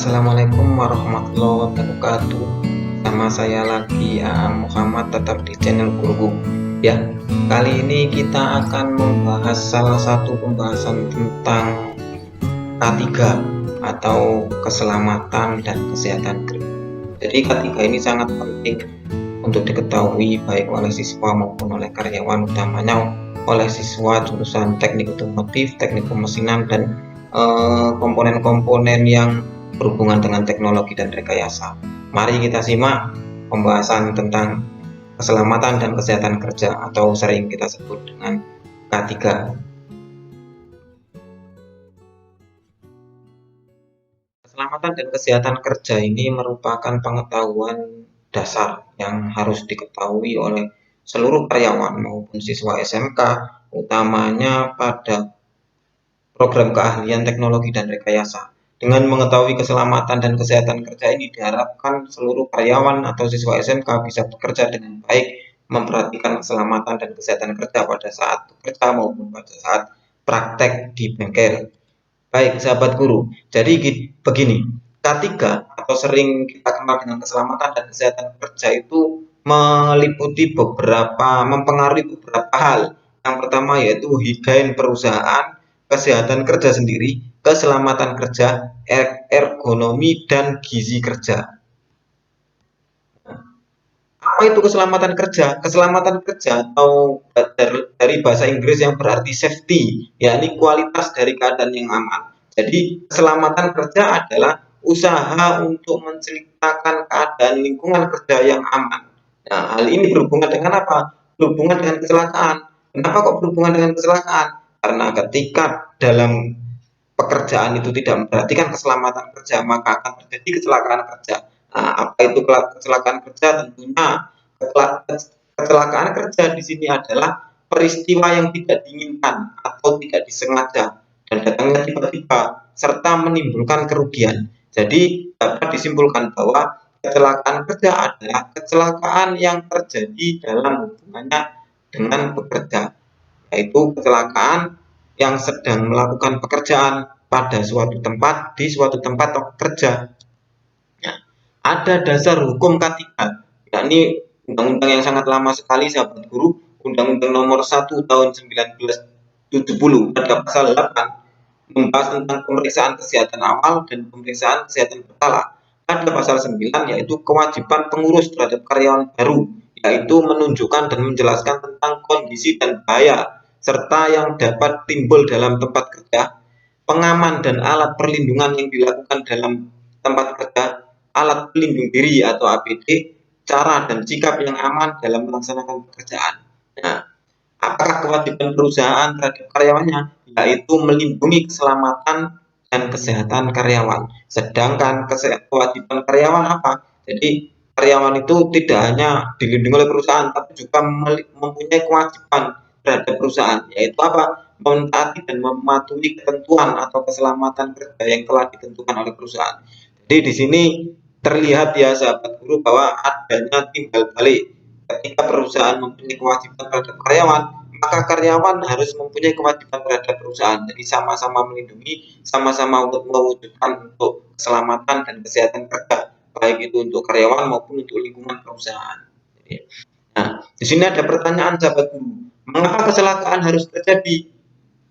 Assalamualaikum warahmatullahi wabarakatuh. Sama saya lagi Aan Muhammad, tetap di channel Guru. Ya, kali ini kita akan membahas salah satu pembahasan tentang K3 atau keselamatan dan kesehatan kerja. Jadi K3 ini sangat penting untuk diketahui baik oleh siswa maupun oleh karyawan, utamanya oleh siswa jurusan teknik otomotif, teknik pemesinan, dan komponen-komponen yang berhubungan dengan teknologi dan rekayasa. Mari kita simak pembahasan tentang keselamatan dan kesehatan kerja atau sering kita sebut dengan K3. Keselamatan dan kesehatan kerja ini merupakan pengetahuan dasar yang harus diketahui oleh seluruh karyawan maupun siswa SMK, utamanya pada program keahlian teknologi dan rekayasa. Dengan mengetahui keselamatan dan kesehatan kerja ini, diharapkan seluruh karyawan atau siswa SMK bisa bekerja dengan baik, memperhatikan keselamatan dan kesehatan kerja pada saat bekerja maupun pada saat praktek di bengkel. Baik, sahabat guru. Jadi begini, K3 atau sering kita kenal dengan keselamatan dan kesehatan kerja itu mempengaruhi beberapa hal. Yang pertama yaitu higien perusahaan, kesehatan kerja sendiri, keselamatan kerja, ergonomi, dan gizi kerja. Apa itu keselamatan kerja? Keselamatan kerja atau dari bahasa Inggris yang berarti safety, yakni kualitas dari keadaan yang aman. Jadi keselamatan kerja adalah usaha untuk menciptakan keadaan lingkungan kerja yang aman. Nah, hal ini berhubungan dengan apa? Berhubungan dengan kecelakaan. Kenapa kok berhubungan dengan kecelakaan? Karena ketika dalam pekerjaan itu tidak memperhatikan keselamatan kerja, maka akan terjadi kecelakaan kerja. Nah, apa itu kecelakaan kerja? Tentunya kecelakaan kerja di sini adalah peristiwa yang tidak diinginkan atau tidak disengaja dan datangnya tiba-tiba serta menimbulkan kerugian. Jadi dapat disimpulkan bahwa kecelakaan kerja adalah kecelakaan yang terjadi dalam hubungannya dengan bekerja, yaitu kecelakaan yang sedang melakukan pekerjaan pada suatu tempat di suatu tempat kerja. Ya, ada dasar hukum K3, yakni undang-undang yang sangat lama sekali, sahabat guru, Undang-Undang Nomor 1 Tahun 1970 pada pasal 8 membahas tentang pemeriksaan kesehatan awal dan pemeriksaan kesehatan berkala. Pada pasal 9 yaitu kewajiban pengurus terhadap karyawan baru, yaitu menunjukkan dan menjelaskan tentang kondisi dan bahaya serta yang dapat timbul dalam tempat kerja, pengaman dan alat perlindungan yang dilakukan dalam tempat kerja, alat pelindung diri atau APD, cara dan sikap yang aman dalam melaksanakan pekerjaan. Nah, apakah kewajiban perusahaan terhadap karyawannya? Yaitu melindungi keselamatan dan kesehatan karyawan. Sedangkan kewajiban karyawan apa? Jadi karyawan itu tidak hanya dilindungi oleh perusahaan, tapi juga mempunyai kewajiban terhadap perusahaan, yaitu apa? Mentaati dan mematuhi ketentuan atau keselamatan kerja yang telah ditentukan oleh perusahaan. Jadi di sini terlihat ya sahabat guru bahwa adanya timbal balik. Ketika perusahaan mempunyai kewajiban terhadap karyawan, maka karyawan harus mempunyai kewajiban terhadap perusahaan. Jadi sama-sama melindungi, sama-sama untuk mewujudkan untuk keselamatan dan kesehatan kerja, baik itu untuk karyawan maupun untuk lingkungan perusahaan. Nah, di sini ada pertanyaan sahabat guru, mengapa kecelakaan harus terjadi?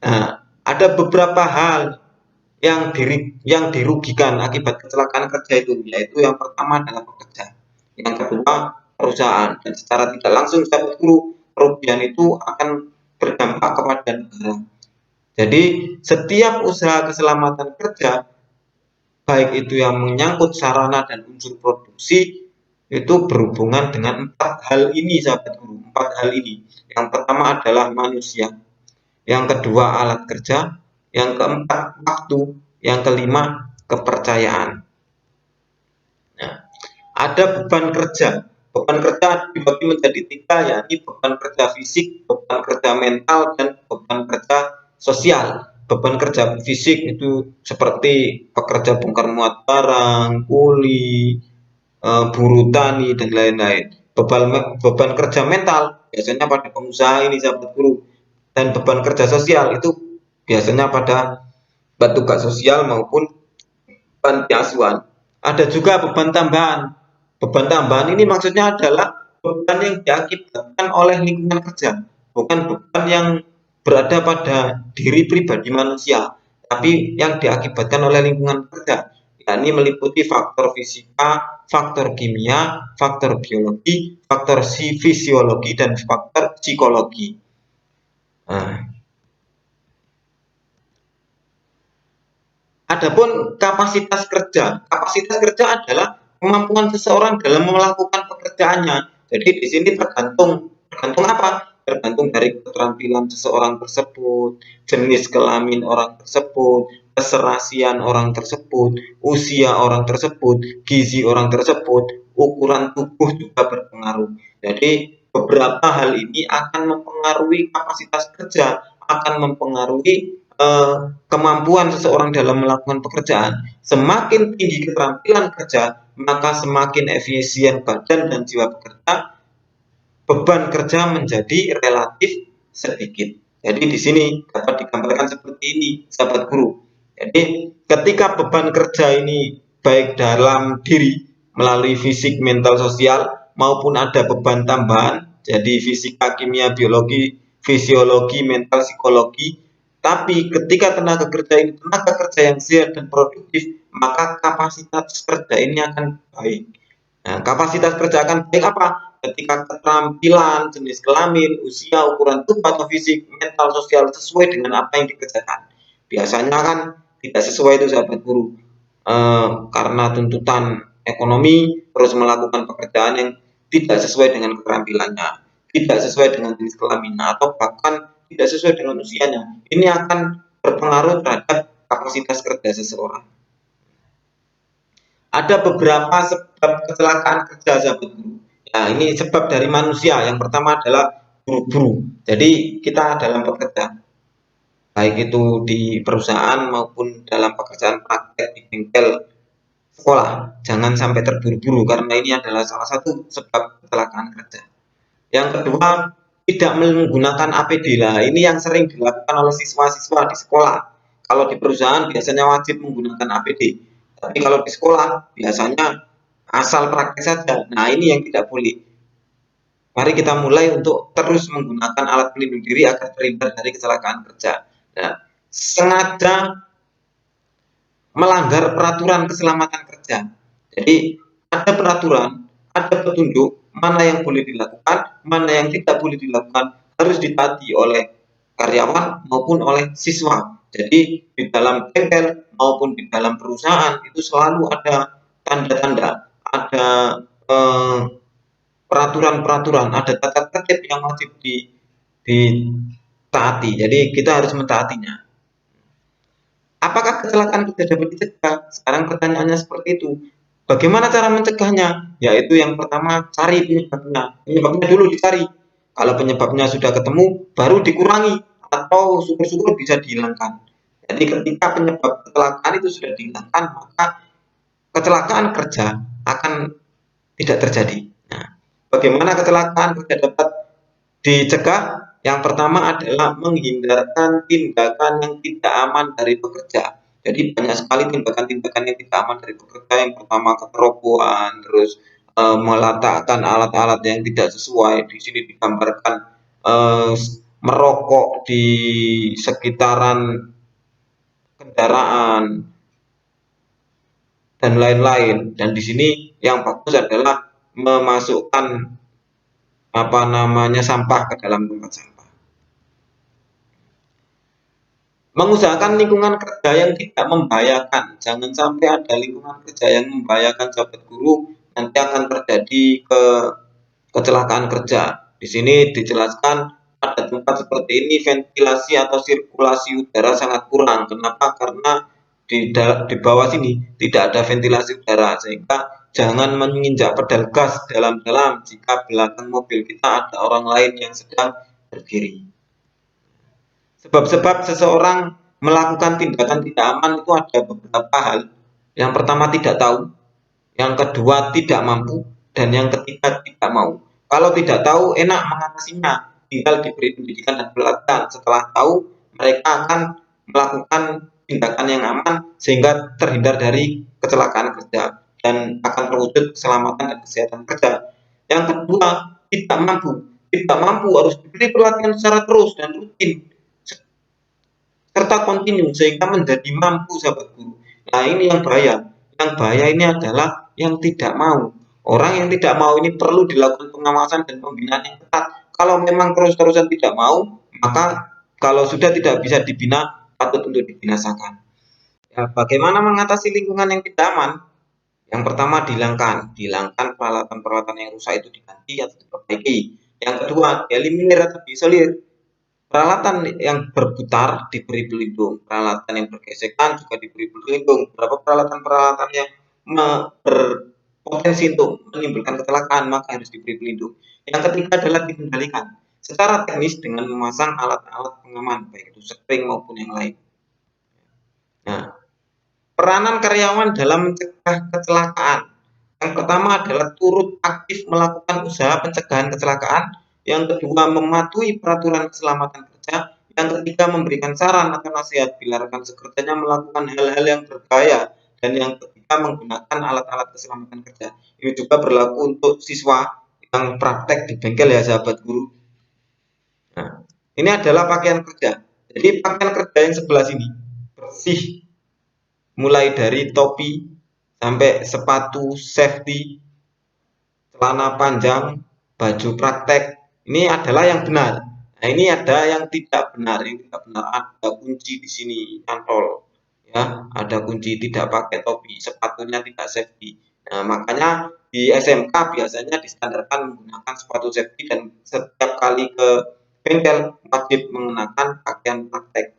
Nah, ada beberapa hal yang dirugikan akibat kecelakaan kerja itu, yaitu yang pertama adalah pekerja, yang kedua perusahaan, dan secara tidak langsung sahabat guru, kerugian itu akan berdampak kepada negara. Jadi setiap usaha keselamatan kerja, baik itu yang menyangkut sarana dan unsur produksi, itu berhubungan dengan 4 hal ini sahabat guru. 4 hal ini, yang pertama adalah manusia, yang kedua alat kerja, yang keempat waktu, yang kelima kepercayaan. Nah, ada beban kerja. Beban kerja dibagi menjadi 3, yakni beban kerja fisik, beban kerja mental, dan beban kerja sosial. Beban kerja fisik itu seperti pekerja bongkar muat barang, kuli, buruh tani, dan lain-lain. Beban kerja mental biasanya pada pengusaha ini sahabat guru, dan beban kerja sosial itu biasanya pada petugas sosial maupun panti asuhan. Ada juga beban tambahan. Beban tambahan ini maksudnya adalah beban yang diakibatkan oleh lingkungan kerja, bukan beban yang berada pada diri pribadi manusia, tapi yang diakibatkan oleh lingkungan kerja, yakni meliputi faktor fisika, faktor kimia, faktor biologi, faktor fisiologi, dan faktor psikologi. Nah, adapun kapasitas kerja adalah kemampuan seseorang dalam melakukan pekerjaannya. Jadi di sini tergantung apa? Tergantung dari keterampilan seseorang tersebut, jenis kelamin orang tersebut, keserasian orang tersebut, usia orang tersebut, gizi orang tersebut, ukuran tubuh juga berpengaruh. Jadi beberapa hal ini akan mempengaruhi kapasitas kerja, akan mempengaruhi kemampuan seseorang dalam melakukan pekerjaan. Semakin tinggi keterampilan kerja, maka semakin efisien badan dan jiwa bekerja, beban kerja menjadi relatif sedikit. Jadi di sini dapat digambarkan seperti ini, sahabat guru. Jadi ketika beban kerja ini baik dalam diri melalui fisik, mental, sosial maupun ada beban tambahan, jadi fisika, kimia, biologi, fisiologi, mental, psikologi. Tapi ketika tenaga kerja ini tenaga kerja yang sehat dan produktif, maka kapasitas kerja ini akan baik. Nah, kapasitas kerja akan baik apa? Ketika keterampilan, jenis kelamin, usia, ukuran tubuh atau fisik, mental, sosial sesuai dengan apa yang dikerjakan. Biasanya kan tidak sesuai itu sahabat guru, karena tuntutan ekonomi terus melakukan pekerjaan yang tidak sesuai dengan keterampilannya, tidak sesuai dengan jenis kelaminnya, atau bahkan tidak sesuai dengan usianya. Ini akan berpengaruh terhadap kapasitas kerja seseorang. Ada beberapa sebab kecelakaan kerja sahabat guru. Nah, ini sebab dari manusia. Yang pertama adalah buru-buru. Jadi kita dalam bekerja, baik itu di perusahaan maupun dalam pekerjaan praktek di bengkel sekolah, jangan sampai terburu-buru karena ini adalah salah satu sebab kecelakaan kerja. Yang kedua, tidak menggunakan APD. Lah, ini yang sering dilakukan oleh siswa-siswa di sekolah. Kalau di perusahaan biasanya wajib menggunakan APD. Tapi kalau di sekolah biasanya asal praktek saja. Nah, ini yang tidak boleh. Mari kita mulai untuk terus menggunakan alat pelindung diri agar terhindar dari kecelakaan kerja. Nah, sengaja melanggar peraturan keselamatan kerja. Jadi ada peraturan, ada petunjuk mana yang boleh dilakukan, mana yang tidak boleh dilakukan, harus ditaati oleh karyawan maupun oleh siswa. Jadi di dalam bengkel maupun di dalam perusahaan itu selalu ada tanda-tanda, ada peraturan-peraturan, ada tata tertib yang wajib ditaati. Jadi kita harus mentaatinya. Apakah kecelakaan kerja dapat dicegah? Sekarang pertanyaannya seperti itu. Bagaimana cara mencegahnya? Yaitu yang pertama, cari penyebabnya. Penyebabnya dulu dicari. Kalau penyebabnya sudah ketemu, baru dikurangi atau syukur-syukur bisa dihilangkan. Jadi ketika penyebab kecelakaan itu sudah dihilangkan, maka kecelakaan kerja akan tidak terjadi. Nah, bagaimana kecelakaan kerja dapat dicegah? Yang pertama adalah menghindarkan tindakan yang tidak aman dari pekerja. Jadi banyak sekali tindakan-tindakan yang tidak aman dari pekerja. Yang pertama keterobohan, terus meletakkan alat-alat yang tidak sesuai. Di sini digambarkan merokok di sekitaran kendaraan dan lain-lain. Dan di sini yang bagus adalah memasukkan sampah ke dalam tempat sampah. Mengusahakan lingkungan kerja yang tidak membahayakan. Jangan sampai ada lingkungan kerja yang membahayakan sahabat guru, nanti akan terjadi kecelakaan kerja. Di sini dijelaskan pada tempat seperti ini ventilasi atau sirkulasi udara sangat kurang. Kenapa? Karena di bawah sini tidak ada ventilasi udara, sehingga jangan menginjak pedal gas dalam-dalam jika belakang mobil kita ada orang lain yang sedang berdiri. Sebab-sebab seseorang melakukan tindakan tidak aman itu ada beberapa hal. Yang pertama tidak tahu, yang kedua tidak mampu, dan yang ketiga tidak mau. Kalau tidak tahu enak mengatasinya, tinggal diberi pendidikan dan pelatihan. Setelah tahu, mereka akan melakukan tindakan yang aman sehingga terhindar dari kecelakaan kerja dan akan terwujud keselamatan dan kesehatan kerja. Yang kedua, tidak mampu. Tidak mampu harus diberi pelatihan secara terus dan rutin serta kontinu sehingga menjadi mampu, sahabat guru. Nah, ini yang bahaya. Yang bahaya ini adalah yang tidak mau. Orang yang tidak mau ini perlu dilakukan pengawasan dan pembinaan yang ketat. Kalau memang terus-terusan tidak mau, maka kalau sudah tidak bisa dibina, patut untuk dibinasakan. Ya, bagaimana mengatasi lingkungan yang tidak aman? Yang pertama, dihilangkan peralatan-peralatan yang rusak itu diganti atau diperbaiki. Yang kedua, dieliminir atau diisolir. Peralatan yang berputar diberi pelindung, peralatan yang bergesekan juga diberi pelindung. Beberapa peralatan-peralatan yang berpotensi untuk menimbulkan kecelakaan maka harus diberi pelindung. Yang ketiga adalah dikendalikan secara teknis dengan memasang alat-alat pengaman, baik itu spring maupun yang lain. Nah, peranan karyawan dalam mencegah kecelakaan. Yang pertama adalah turut aktif melakukan usaha pencegahan kecelakaan. Yang kedua, mematuhi peraturan keselamatan kerja. Yang ketiga, memberikan saran atau nasihat bila rekan sekerjanya melakukan hal-hal yang berbahaya. Dan yang ketiga, menggunakan alat-alat keselamatan kerja. Ini juga berlaku untuk siswa yang praktek di bengkel ya, sahabat guru. Nah, ini adalah pakaian kerja. Jadi pakaian kerja yang sebelah sini bersih, mulai dari topi sampai sepatu safety, celana panjang, baju praktek. Ini adalah yang benar. Nah, ini ada yang tidak benar. Yang tidak benar ada kunci di sini nyantol. Ya, ada kunci tidak pakai topi, sepatunya tidak safety. Nah, makanya di SMK biasanya distandarkan menggunakan sepatu safety dan setiap kali ke bengkel wajib mengenakan pakaian praktek.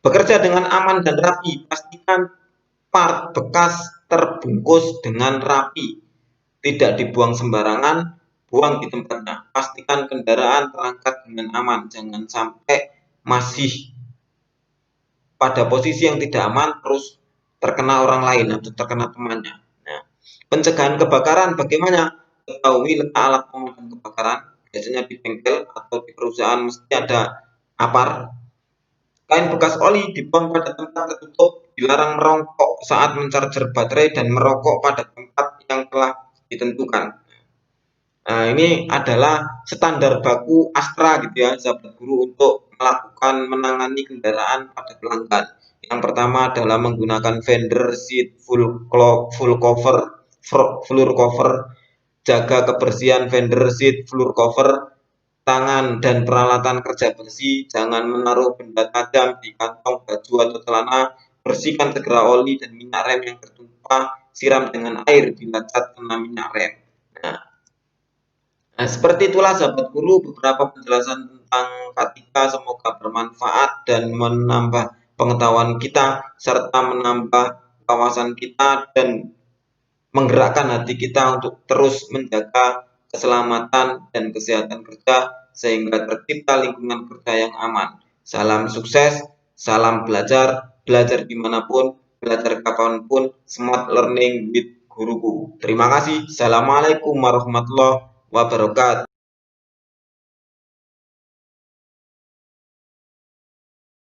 Bekerja dengan aman dan rapi, pastikan part bekas terbungkus dengan rapi, tidak dibuang sembarangan, buang di tempatnya. Pastikan kendaraan terangkat dengan aman, jangan sampai masih pada posisi yang tidak aman terus terkena orang lain atau terkena temannya. Nah, pencegahan kebakaran bagaimana? Ketahui letak alat pemadam kebakaran, biasanya di bengkel atau di perusahaan mesti ada apar. Kain bekas oli dibuang pada tempat tertutup, dilarang merokok saat mencarger baterai dan merokok pada tempat yang telah ditentukan. Nah, ini adalah standar baku Astra gitu ya, sahabat guru, untuk melakukan menangani kendaraan pada pelanggan. Yang pertama adalah menggunakan fender seat full cover, floor cover, jaga kebersihan fender seat, floor cover, tangan dan peralatan kerja bersih, jangan menaruh benda tajam di kantong baju atau celana, bersihkan segera oli dan minyak rem yang tertumpah, siram dengan air bila cat kena minyak rem. Nah, seperti itulah sahabat guru beberapa penjelasan tentang K3, semoga bermanfaat dan menambah pengetahuan kita serta menambah wawasan kita dan menggerakkan hati kita untuk terus menjaga keselamatan dan kesehatan kerja sehingga tercipta lingkungan kerja yang aman. Salam sukses, salam belajar, belajar dimanapun, belajar kapanpun, smart learning with guruku. Terima kasih. Assalamualaikum warahmatullahi wabarakatuh.